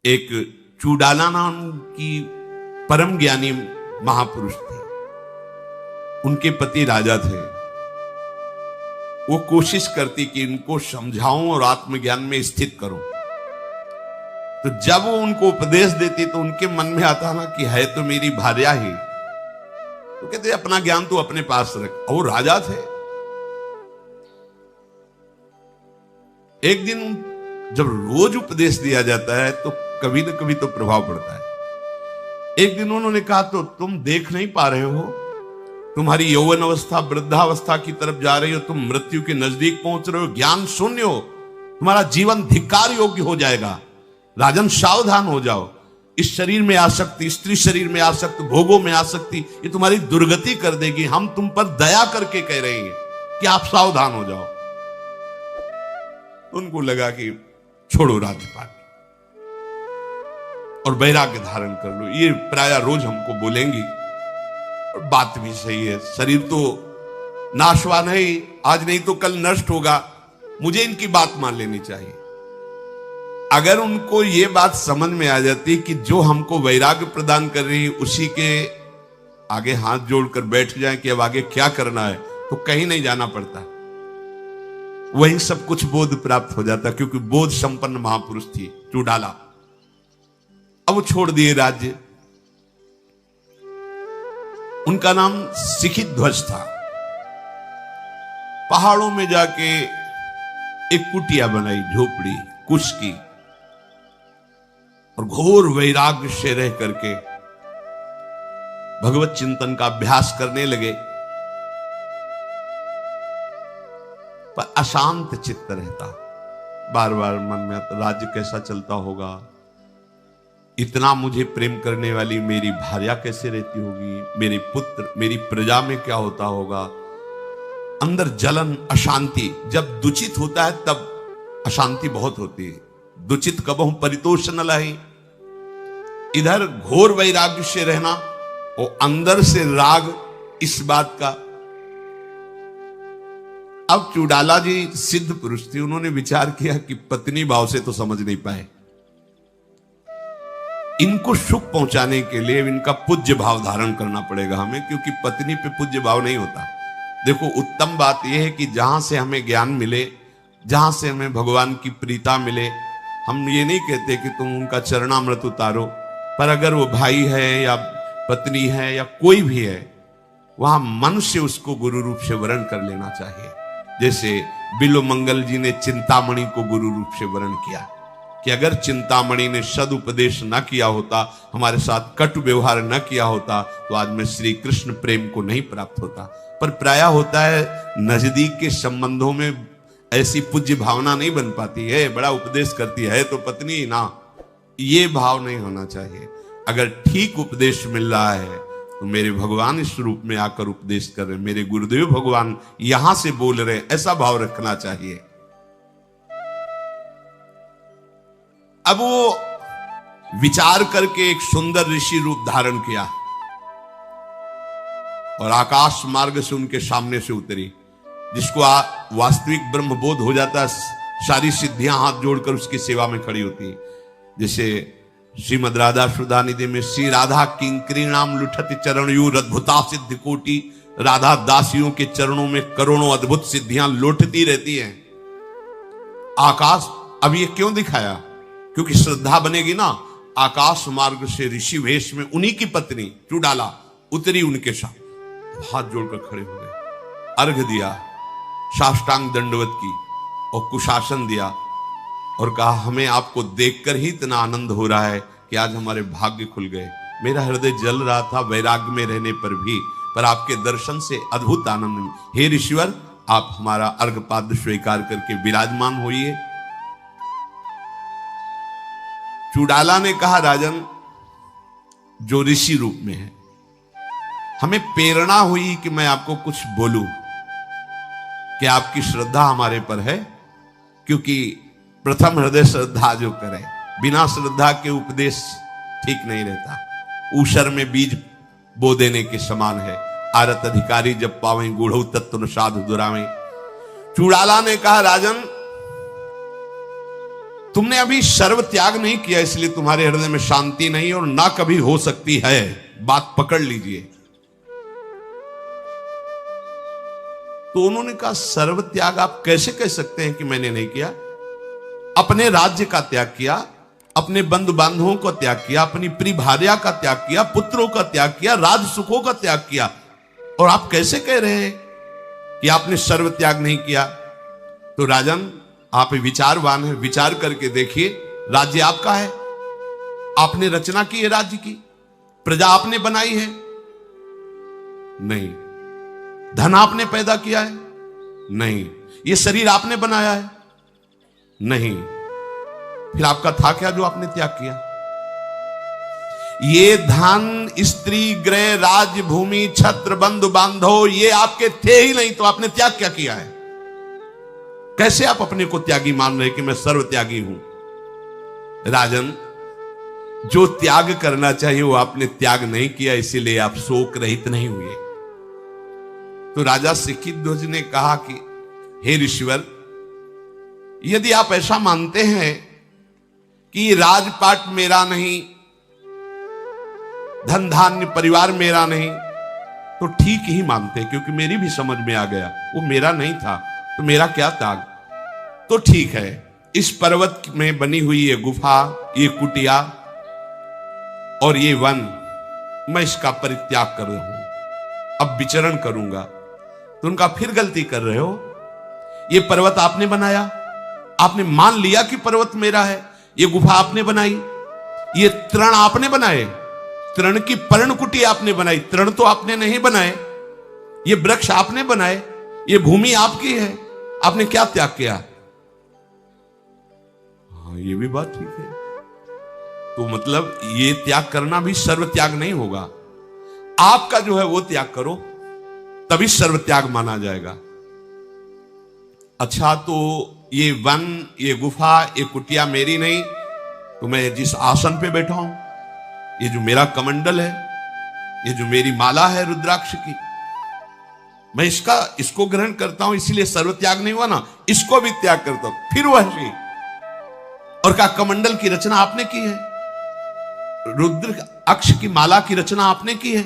एक चूडाला नाम की परम ज्ञानी महापुरुष थे। उनके पति राजा थे। वो कोशिश करती कि इनको समझाऊं और आत्मज्ञान में स्थित करूं। तो जब वो उनको उपदेश देती तो उनके मन में आता ना कि है तो मेरी भार्या ही, तो कहते अपना ज्ञान तो अपने पास रख। और वो राजा थे। एक दिन जब रोज उपदेश दिया जाता है तो कभी न कभी तो प्रभाव पड़ता है। एक दिन उन्होंने कहा, तो तुम देख नहीं पा रहे हो, तुम्हारी यौवन अवस्था वृद्धावस्था की तरफ जा रही हो, तुम मृत्यु के नजदीक पहुंच रहे हो, ज्ञान शून्य हो, तुम्हारा जीवन धिक्कार योग्य हो जाएगा। राजन सावधान हो जाओ। इस शरीर में आसक्ति, स्त्री शरीर में आसक्ति, भोगों में आसक्ति, ये तुम्हारी दुर्गति कर देगी। हम तुम पर दया करके कह रहे हैं कि आप सावधान हो जाओ। उनको लगा कि छोड़ो राज्यपाल और वैराग्य धारण कर लो। ये प्राय रोज हमको बोलेंगी और बात भी सही है। शरीर तो नाशवान है, आज नहीं तो कल नष्ट होगा, मुझे इनकी बात मान लेनी चाहिए। अगर उनको ये बात समझ में आ जाती कि जो हमको वैराग्य प्रदान कर रही है उसी के आगे हाथ जोड़कर बैठ जाए कि अब आगे क्या करना है, तो कहीं नहीं जाना पड़ता, वहीं सब कुछ बोध प्राप्त हो जाता। क्योंकि बोध संपन्न महापुरुष थी चूडाला। अब वो छोड़ दिए राज्य। उनका नाम सिखित ध्वज था। पहाड़ों में जाके एक कुटिया बनाई, झोपड़ी कुश की, और घोर वैराग्य से रह करके भगवत चिंतन का अभ्यास करने लगे। पर अशांत चित्त रहता। बार बार मन में आता, राज्य कैसा चलता होगा, इतना मुझे प्रेम करने वाली मेरी भार्या कैसे रहती होगी, मेरे पुत्र, मेरी प्रजा में क्या होता होगा। अंदर जलन, अशांति। जब दुचित होता है तब अशांति बहुत होती है। दुचित कबहु परितोष न लाही। इधर घोर वैराग्य से रहना और अंदर से राग इस बात का। अब चूडाला जी सिद्ध पुरुष थे। उन्होंने विचार किया कि पत्नी भाव से तो समझ नहीं पाए, इनको सुख पहुंचाने के लिए इनका पूज्य भाव धारण करना पड़ेगा हमें, क्योंकि पत्नी पे पूज्य भाव नहीं होता। देखो, उत्तम बात यह है कि जहां से हमें ज्ञान मिले, जहां से हमें भगवान की प्रीता मिले, हम ये नहीं कहते कि तुम उनका चरणामृत उतारो, पर अगर वो भाई है या पत्नी है या कोई भी है, वहां मन से उसको गुरु रूप से वर्ण कर लेना चाहिए। जैसे बिल्व मंगल जी ने चिंतामणि को गुरु रूप से वर्ण किया कि अगर चिंतामणि ने सदुपदेश न किया होता, हमारे साथ कटु व्यवहार न किया होता, तो आज मैं श्री कृष्ण प्रेम को नहीं प्राप्त होता। पर प्राय होता है नजदीक के संबंधों में ऐसी पूज्य भावना नहीं बन पाती है। बड़ा उपदेश करती है तो पत्नी ना, ये भाव नहीं होना चाहिए। अगर ठीक उपदेश मिल रहा है तो मेरे भगवान इस रूप में आकर उपदेश कर रहे, मेरे गुरुदेव भगवान यहां से बोल रहे, ऐसा भाव रखना चाहिए। अब वो विचार करके एक सुंदर ऋषि रूप धारण किया और आकाश मार्ग से उनके सामने से उतरी। जिसको वास्तविक ब्रह्म बोध हो जाता है, सारी सिद्धियां हाथ जोड़कर उसकी सेवा में खड़ी होती। जैसे श्रीमद राधा सुधा निधि में श्री राधा किंकरी नाम लुठति चरणयूर अद्भुता सिद्धि कोटि। राधा दासियों के चरणों में करोड़ों अद्भुत सिद्धियां लौटती रहती हैं। आकाश, अब ये क्यों दिखाया? क्योंकि श्रद्धा बनेगी ना। आकाश मार्ग से ऋषि वेश में उन्हीं की पत्नी चूडाला उतरी, उनके साथ हाथ जोड़कर खड़े हो गए, अर्घ दिया, साष्टांग दंडवत की और कुशासन दिया और कहा, हमें आपको देखकर ही इतना आनंद हो रहा है कि आज हमारे भाग्य खुल गए। मेरा हृदय जल रहा था वैराग्य में रहने पर भी, पर आपके दर्शन से अद्भुत आनंद। हे ऋषिवर, आप हमारा अर्घपाद स्वीकार करके विराजमान होइए। चूडाला ने कहा, राजन, जो ऋषि रूप में है, हमें प्रेरणा हुई कि मैं आपको कुछ बोलूं कि आपकी श्रद्धा हमारे पर है। क्योंकि प्रथम हृदय श्रद्धा जो करे, बिना श्रद्धा के उपदेश ठीक नहीं रहता। ऊषर में बीज बो देने के समान है। आरत अधिकारी जब पावे गूढ़ तत्व न साधु दुरावे। चूडाला ने कहा, राजन, तुमने अभी सर्व त्याग नहीं किया, इसलिए तुम्हारे हृदय में शांति नहीं और ना कभी हो सकती है। बात पकड़ लीजिए। तो उन्होंने कहा सर्व त्याग आप कैसे कह सकते हैं कि मैंने नहीं किया? अपने राज्य का त्याग किया, अपने बंधु बांधवों को त्याग किया, अपनी प्रिय भार्या का त्याग किया, पुत्रों का त्याग किया, राज सुखों का त्याग किया, और आप कैसे कह रहे हैं कि आपने सर्व त्याग नहीं किया? तो राजन, आप विचारवान हैं, विचार करके देखिए। राज्य आपका है, आपने रचना की है राज्य की, प्रजा आपने बनाई है? नहीं। धन आपने पैदा किया है? नहीं। ये शरीर आपने बनाया है? नहीं। फिर आपका था क्या जो आपने त्याग किया? ये धन, स्त्री, गृह, राज्य, भूमि, छत्र, बंधु बांधव ये आपके थे ही नहीं, तो आपने त्याग क्या किया है? कैसे आप अपने को त्यागी मान रहे कि मैं सर्व त्यागी हूं? राजन, जो त्याग करना चाहिए वो आपने त्याग नहीं किया, इसीलिए आप शोक रहित नहीं हुए। तो राजा सिक्किध्वज ने कहा कि हे ऋषिवर, यदि आप ऐसा मानते हैं कि राजपाट मेरा नहीं, धन धान्य परिवार मेरा नहीं, तो ठीक ही मानते, क्योंकि मेरी भी समझ में आ गया वो मेरा नहीं था, तो मेरा क्या त्याग? तो ठीक है, इस पर्वत में बनी हुई ये गुफा, ये कुटिया और ये वन, मैं इसका परित्याग कर रहा हूं, अब विचरण करूंगा। तो उनका फिर गलती कर रहे हो, ये पर्वत आपने बनाया, आपने मान लिया कि पर्वत मेरा है, ये गुफा आपने बनाई, ये तृण आपने बनाए, तृण की पर्णकुटी आपने बनाई, तृण तो आपने नहीं बनाए, ये वृक्ष आपने बनाए, ये भूमि आपकी है, आपने क्या त्याग किया? हाँ, ये भी बात ठीक है। तो मतलब ये त्याग करना भी सर्व त्याग नहीं होगा, आपका जो है वो त्याग करो, तभी सर्व त्याग माना जाएगा। अच्छा, तो ये वन, ये गुफा, ये कुटिया मेरी नहीं, तो मैं जिस आसन पे बैठा हूं, ये जो मेरा कमंडल है, ये जो मेरी माला है रुद्राक्ष की, मैं इसको ग्रहण करता हूं, इसीलिए सर्व त्याग नहीं हुआ ना, इसको भी त्याग करता हूं। फिर वह श्री और का कमंडल की रचना आपने की है, रुद्र अक्ष की माला की रचना आपने की है,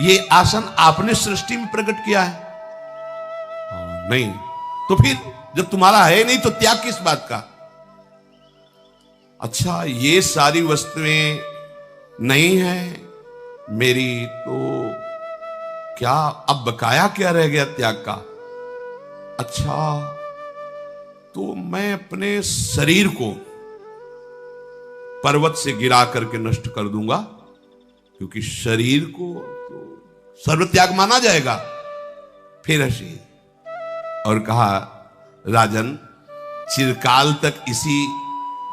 ये आसन आपने सृष्टि में प्रकट किया है। नहीं, तो फिर जब तुम्हारा है नहीं तो त्याग किस बात का? अच्छा, ये सारी वस्तुएं नहीं है मेरी, तो क्या अब बकाया क्या रह गया त्याग का? अच्छा, तो मैं अपने शरीर को पर्वत से गिरा करके नष्ट कर दूंगा, क्योंकि शरीर को तो सर्व त्याग माना जाएगा। फिर हंसी और कहा, राजन, चिरकाल तक इसी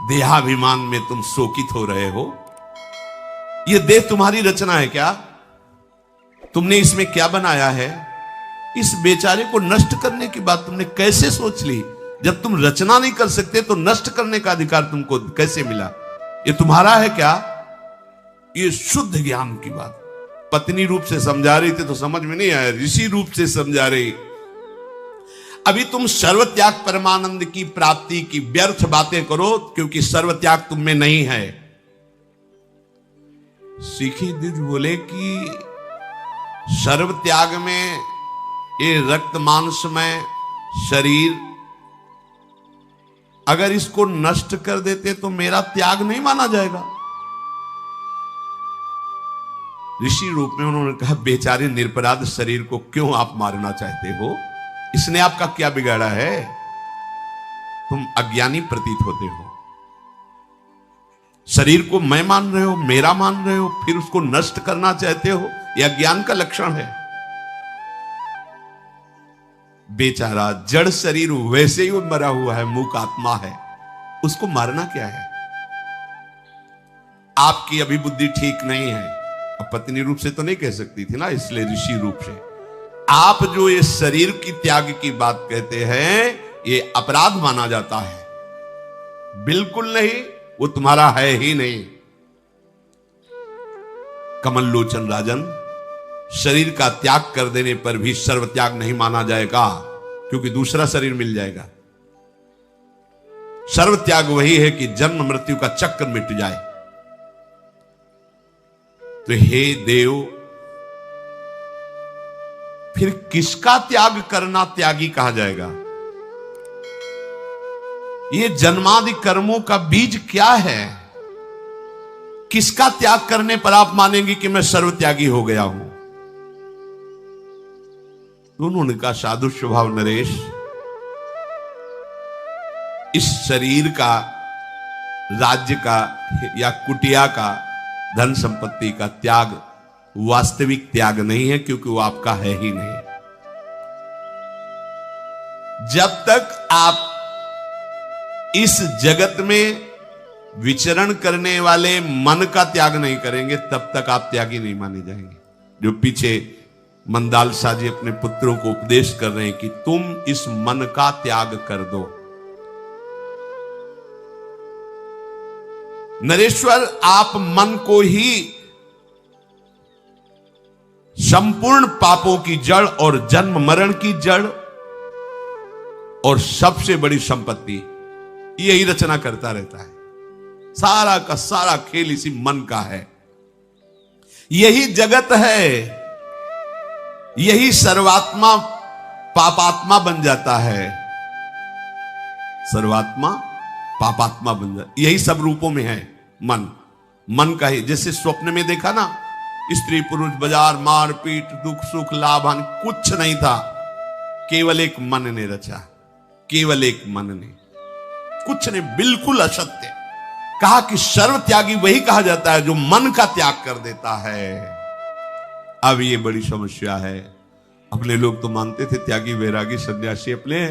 देहाभिमान में तुम शोकित हो रहे हो। यह देह तुम्हारी रचना है क्या? तुमने इसमें क्या बनाया है? इस बेचारे को नष्ट करने की बात तुमने कैसे सोच ली? जब तुम रचना नहीं कर सकते तो नष्ट करने का अधिकार तुमको कैसे मिला? ये तुम्हारा है क्या? ये शुद्ध ज्ञान की बात पत्नी रूप से समझा रही थी तो समझ में नहीं आया, ऋषि रूप से समझा रही। अभी तुम सर्वत्याग परमानंद की प्राप्ति की व्यर्थ बातें करो, क्योंकि सर्वत्याग तुम में नहीं है। सीखी द्विज बोले कि सर्वत्याग में ये रक्त मांस में शरीर, अगर इसको नष्ट कर देते तो मेरा त्याग नहीं माना जाएगा। ऋषि रूप में उन्होंने कहा, बेचारे निरपराध शरीर को क्यों आप मारना चाहते हो? इसने आपका क्या बिगाड़ा है? तुम अज्ञानी प्रतीत होते हो। शरीर को मैं मान रहे हो, मेरा मान रहे हो, फिर उसको नष्ट करना चाहते हो, यह अज्ञान का लक्षण है। बेचारा जड़ शरीर वैसे ही मरा हुआ है, मूक आत्मा है, उसको मारना क्या है? आपकी अभी बुद्धि ठीक नहीं है। अब पत्नी रूप से तो नहीं कह सकती थी ना, इसलिए ऋषि रूप से आप जो ये शरीर की त्याग की बात कहते हैं, ये अपराध माना जाता है। बिल्कुल नहीं, वो तुम्हारा है ही नहीं। कमल लोचन राजन, शरीर का त्याग कर देने पर भी सर्व त्याग नहीं माना जाएगा, क्योंकि दूसरा शरीर मिल जाएगा। सर्व त्याग वही है कि जन्म मृत्यु का चक्र मिट जाए। तो हे देव, फिर किसका त्याग करना त्यागी कहा जाएगा? ये जन्मादि कर्मों का बीज क्या है? किसका त्याग करने पर आप मानेंगे कि मैं सर्व त्यागी हो गया हूं? उन्होंने कहा, साधु स्वभाव नरेश, इस शरीर का, राज्य का या कुटिया का, धन संपत्ति का त्याग वास्तविक त्याग नहीं है, क्योंकि वो आपका है ही नहीं। जब तक आप इस जगत में विचरण करने वाले मन का त्याग नहीं करेंगे, तब तक आप त्यागी नहीं माने जाएंगे। जो पीछे मंदाल शाह जी अपने पुत्रों को उपदेश कर रहे हैं कि तुम इस मन का त्याग कर दो। नरेश्वर, आप मन को ही संपूर्ण पापों की जड़ और जन्म मरण की जड़ और सबसे बड़ी संपत्ति, यही रचना करता रहता है। सारा का सारा खेल इसी मन का है। यही जगत है। यही सर्वात्मा पापात्मा बन जाता है। सर्वात्मा पापात्मा बन जाता, यही सब रूपों में है मन। मन का ही, जैसे स्वप्न में देखा ना, स्त्री पुरुष, बाजार, मारपीट, दुख सुख, लाभ हानि, कुछ नहीं था। केवल एक मन ने रचा, केवल एक मन ने, कुछ नहीं, बिल्कुल असत्य। कहा कि सर्व त्यागी वही कहा जाता है जो मन का त्याग कर देता है। अब ये बड़ी समस्या है। अपने लोग तो मानते थे त्यागी वैरागी सन्यासी अपने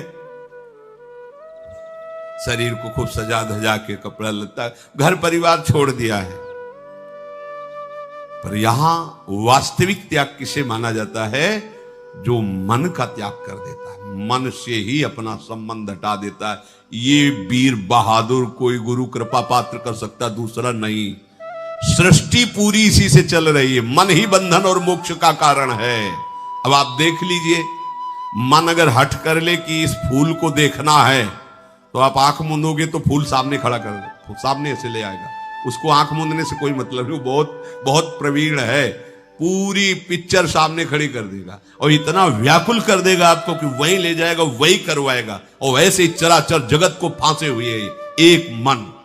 शरीर को खूब सजा धजा के, कपड़ा लत्ता, घर परिवार छोड़ दिया है। पर यहां वास्तविक त्याग किसे माना जाता है? जो मन का त्याग कर देता है, मन से ही अपना संबंध हटा देता है। ये वीर बहादुर कोई गुरु कृपा पात्र कर सकता, दूसरा नहीं। सृष्टि पूरी इसी से चल रही है। मन ही बंधन और मोक्ष का कारण है। अब आप देख लीजिए, मन अगर हट कर ले कि इस फूल को देखना है, तो आप आंख मूंदोगे तो फूल सामने खड़ा कर दे, सामने ऐसे ले आएगा। उसको आंख मूंदने से कोई मतलब नहीं, बहुत बहुत प्रवीण है, पूरी पिक्चर सामने खड़ी कर देगा और इतना व्याकुल कर देगा आपको कि वहीं ले जाएगा, वही करवाएगा। और वैसे ही चराचर जगत को फांसे हुए एक मन।